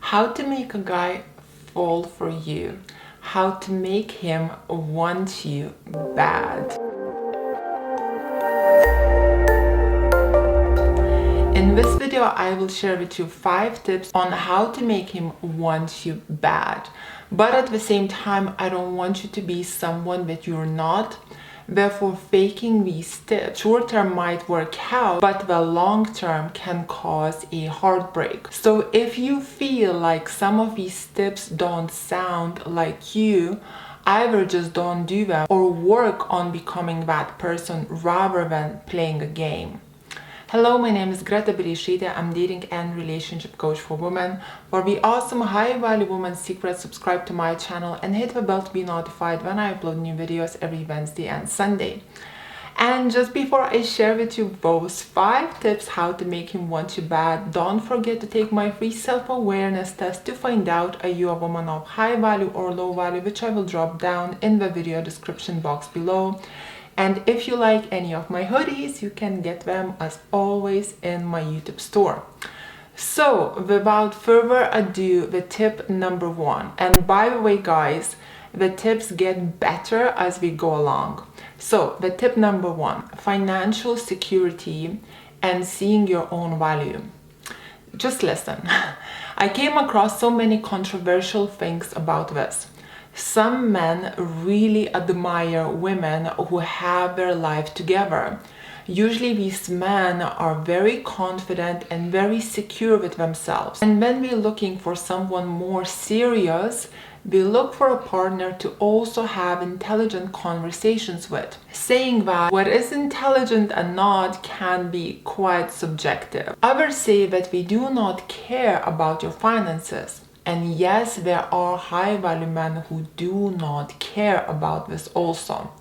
How to make a guy fall for you. How to make him want you bad. In this video, I will share with you 5 tips on how to make him want you bad. But at the same time, I don't want you to be someone that you're not. Therefore, faking these tips short term might work out, but the long term can cause a heartbreak. So if you feel like some of these tips don't sound like you, either just don't do them or work on becoming that person rather than playing a game. Hello, my name is Greta Bereisaite. I'm dating and relationship coach for women. For the awesome high-value woman secrets, subscribe to my channel and hit the bell to be notified when I upload new videos every Wednesday and Sunday. And just before I share with you those 5 tips how to make him want you bad, don't forget to take my free self-awareness test to find out are you a woman of high value or low value, which I will drop down in the video description box below. And if you like any of my hoodies, you can get them as always in my YouTube store. So without further ado, the tip number 1. And by the way, guys, the tips get better as we go along. So the tip number 1, financial security and seeing your own value. Just listen. I came across so many controversial things about this. Some men really admire women who have their life together. Usually these men are very confident and very secure with themselves. And when we're looking for someone more serious, we look for a partner to also have intelligent conversations with. Saying that what is intelligent and not can be quite subjective. Others say that we do not care about your finances. And yes, there are high-value men who do not care about this also.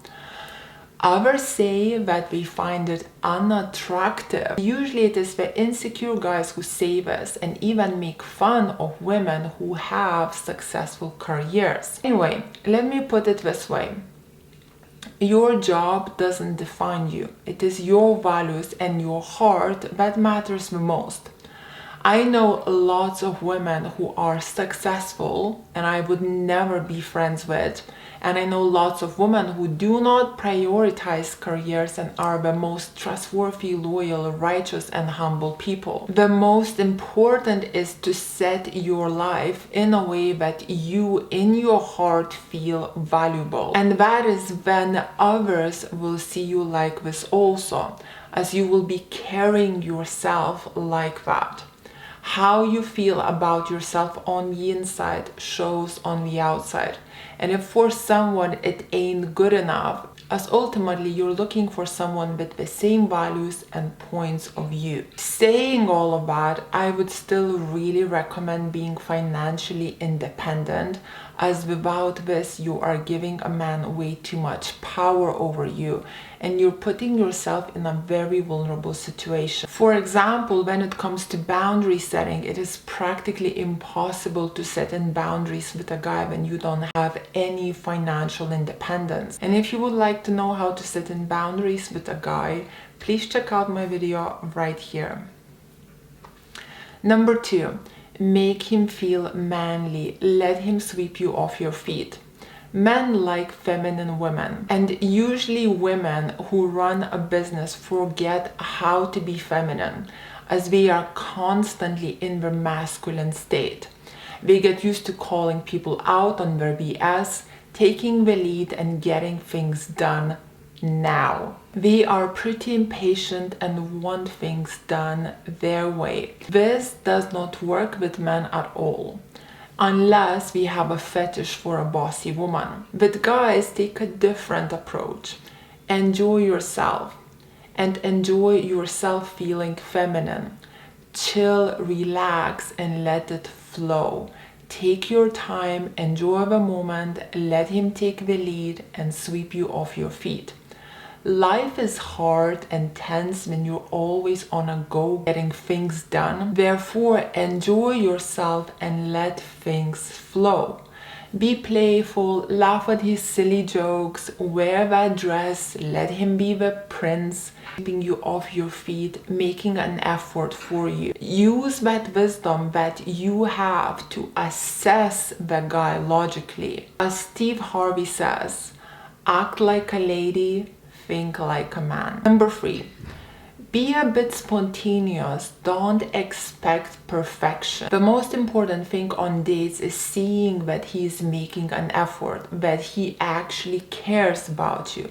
Others say that they find it unattractive. Usually it is the insecure guys who say this and even make fun of women who have successful careers. Anyway, let me put it this way. Your job doesn't define you. It is your values and your heart that matters the most. I know lots of women who are successful and I would never be friends with. And I know lots of women who do not prioritize careers and are the most trustworthy, loyal, righteous, and humble people. The most important is to set your life in a way that you, in your heart, feel valuable. And that is when others will see you like this also, as you will be carrying yourself like that. How you feel about yourself on the inside shows on the outside. And if for someone it ain't good enough, as ultimately you're looking for someone with the same values and points of view. Saying all of that, I would still really recommend being financially independent, as without this you are giving a man way too much power over you and you're putting yourself in a very vulnerable situation. For example, when it comes to boundary setting, it is practically impossible to set in boundaries with a guy when you don't have any financial independence. And if you would like to know how to set in boundaries with a guy, please check out my video right here. Number 2. Make him feel manly. Let him sweep you off your feet. Men like feminine women, and usually women who run a business forget how to be feminine, as they are constantly in their masculine state. They get used to calling people out on their BS, taking the lead and getting things done now. They are pretty impatient and want things done their way. This does not work with men at all, unless we have a fetish for a bossy woman. But guys, take a different approach. Enjoy yourself and enjoy yourself feeling feminine. Chill, relax, and let it flow. Take your time, enjoy the moment, let him take the lead and sweep you off your feet. Life is hard and tense when you're always on a go getting things done. Therefore, enjoy yourself and let things flow. Be playful, laugh at his silly jokes, wear that dress, let him be the prince, keeping you off your feet, making an effort for you. Use that wisdom that you have to assess the guy logically. As Steve Harvey says, act like a lady, think like a man. Number 3. Be a bit spontaneous, don't expect perfection. The most important thing on dates is seeing that he's making an effort, that he actually cares about you.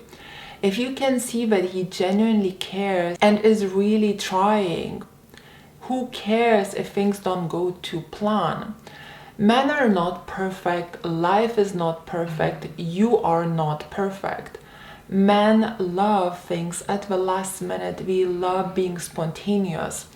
If you can see that he genuinely cares and is really trying, who cares if things don't go to plan? Men are not perfect, life is not perfect, you are not perfect. Men love things at the last minute. We love being spontaneous.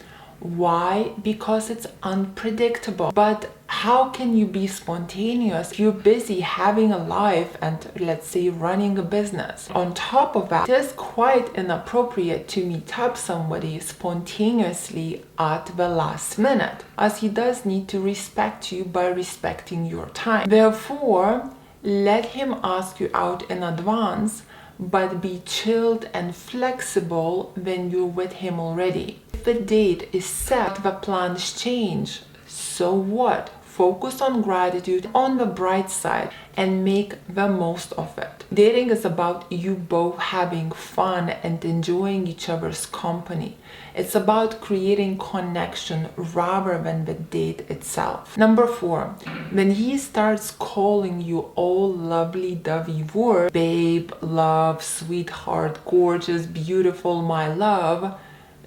Why? Because it's unpredictable. But how can you be spontaneous if you're busy having a life and, let's say, running a business? On top of that, it is quite inappropriate to meet up somebody spontaneously at the last minute, as he does need to respect you by respecting your time. Therefore, let him ask you out in advance, but be chilled and flexible when you're with him already. If the date is set, the plans change. So what? Focus on gratitude, on the bright side, and make the most of it. Dating is about you both having fun and enjoying each other's company. It's about creating connection rather than the date itself. Number 4, when he starts calling you all lovely-dovey words, babe, love, sweetheart, gorgeous, beautiful, my love,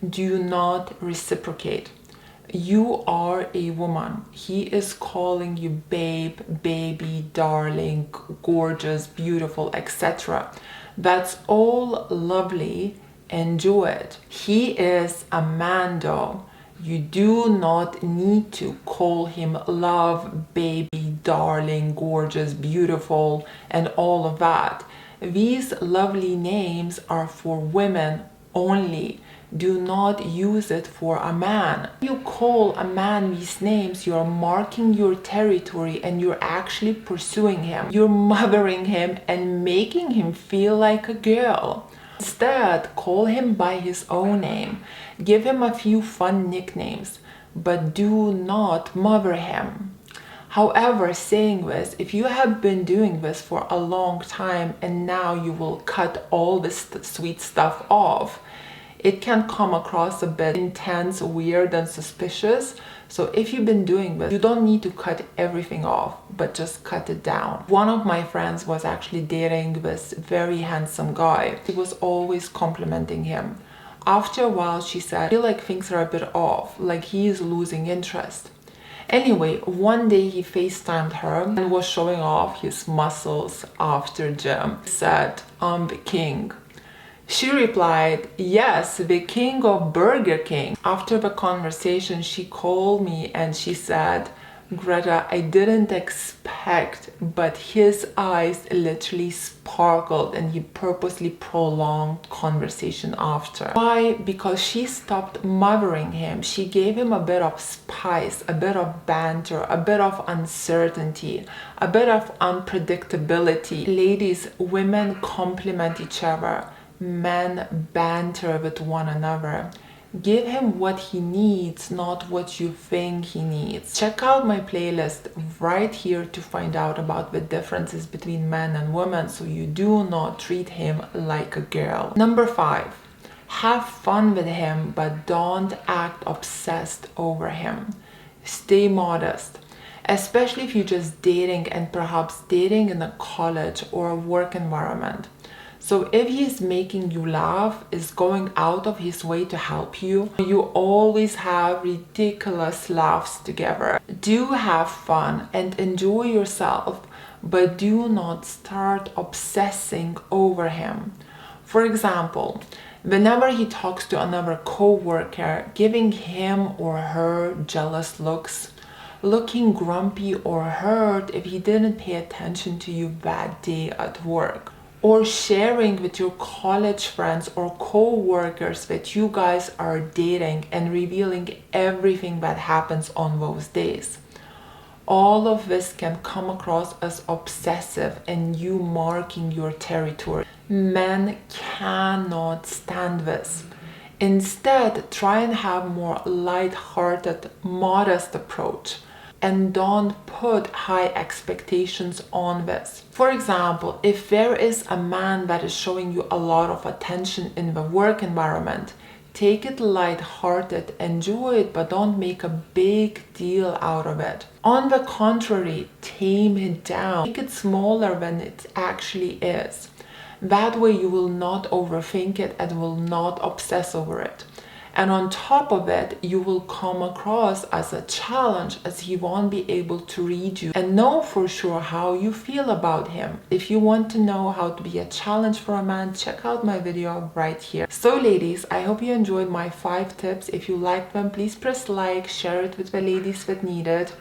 do not reciprocate. You are a woman. He is calling you babe, baby, darling, gorgeous, beautiful, etc. That's all lovely. Enjoy it. He is a man though. You do not need to call him love, baby, darling, gorgeous, beautiful, and all of that. These lovely names are for women only. Do not use it for a man. When you call a man these names, you're marking your territory and you're actually pursuing him. You're mothering him and making him feel like a girl. Instead, call him by his own name. Give him a few fun nicknames, but do not mother him. However, saying this, if you have been doing this for a long time and now you will cut all this sweet stuff off, it can come across a bit intense, weird, and suspicious. So if you've been doing this, you don't need to cut everything off, but just cut it down. One of my friends was actually dating this very handsome guy. He was always complimenting him. After a while, she said, I feel like things are a bit off, like he is losing interest. Anyway, one day he FaceTimed her and was showing off his muscles after gym. He said, I'm the king. She replied, yes, the king of Burger King. After the conversation, she called me and she said, Greta, I didn't expect, but his eyes literally sparkled and he purposely prolonged conversation after. Why? Because she stopped mothering him. She gave him a bit of spice, a bit of banter, a bit of uncertainty, a bit of unpredictability. Ladies, women complement each other. Men banter with one another. Give him what he needs, not what you think he needs. Check out my playlist right here to find out about the differences between men and women so you do not treat him like a girl. Number 5, have fun with him, but don't act obsessed over him. Stay modest, especially if you're just dating and perhaps dating in a college or a work environment. So if he's making you laugh, is going out of his way to help you, you always have ridiculous laughs together. Do have fun and enjoy yourself, but do not start obsessing over him. For example, whenever he talks to another co-worker, giving him or her jealous looks, looking grumpy or hurt if he didn't pay attention to you that day at work, or sharing with your college friends or co-workers that you guys are dating and revealing everything that happens on those days. all of this can come across as obsessive and you marking your territory. Men cannot stand this. Instead, try and have more light-hearted, modest approach and don't put high expectations on this. For example, if there is a man that is showing you a lot of attention in the work environment, take it light-hearted, enjoy it, but don't make a big deal out of it. On the contrary, tame it down. Make it smaller than it actually is. That way you will not overthink it and will not obsess over it. And on top of it, you will come across as a challenge, as he won't be able to read you and know for sure how you feel about him. If you want to know how to be a challenge for a man, check out my video right here. So ladies, I hope you enjoyed my 5 tips. If you liked them, please press like, share it with the ladies that need it.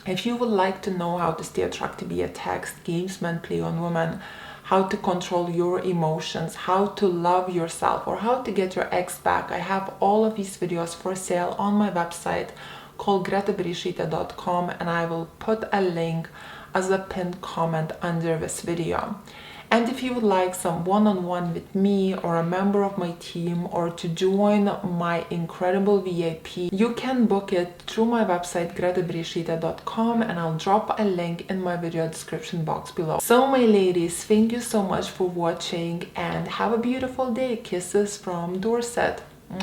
If you would like to know how to stay attracted via text, games men play on women, how to control your emotions, how to love yourself, or how to get your ex back, I have all of these videos for sale on my website called gretabereisaite.com, and I will put a link as a pinned comment under this video. And if you would like some one-on-one with me or a member of my team, or to join my incredible VIP, you can book it through my website gretabereisaite.com, and I'll drop a link in my video description box below. So my ladies, thank you so much for watching and have a beautiful day. Kisses from Dorset.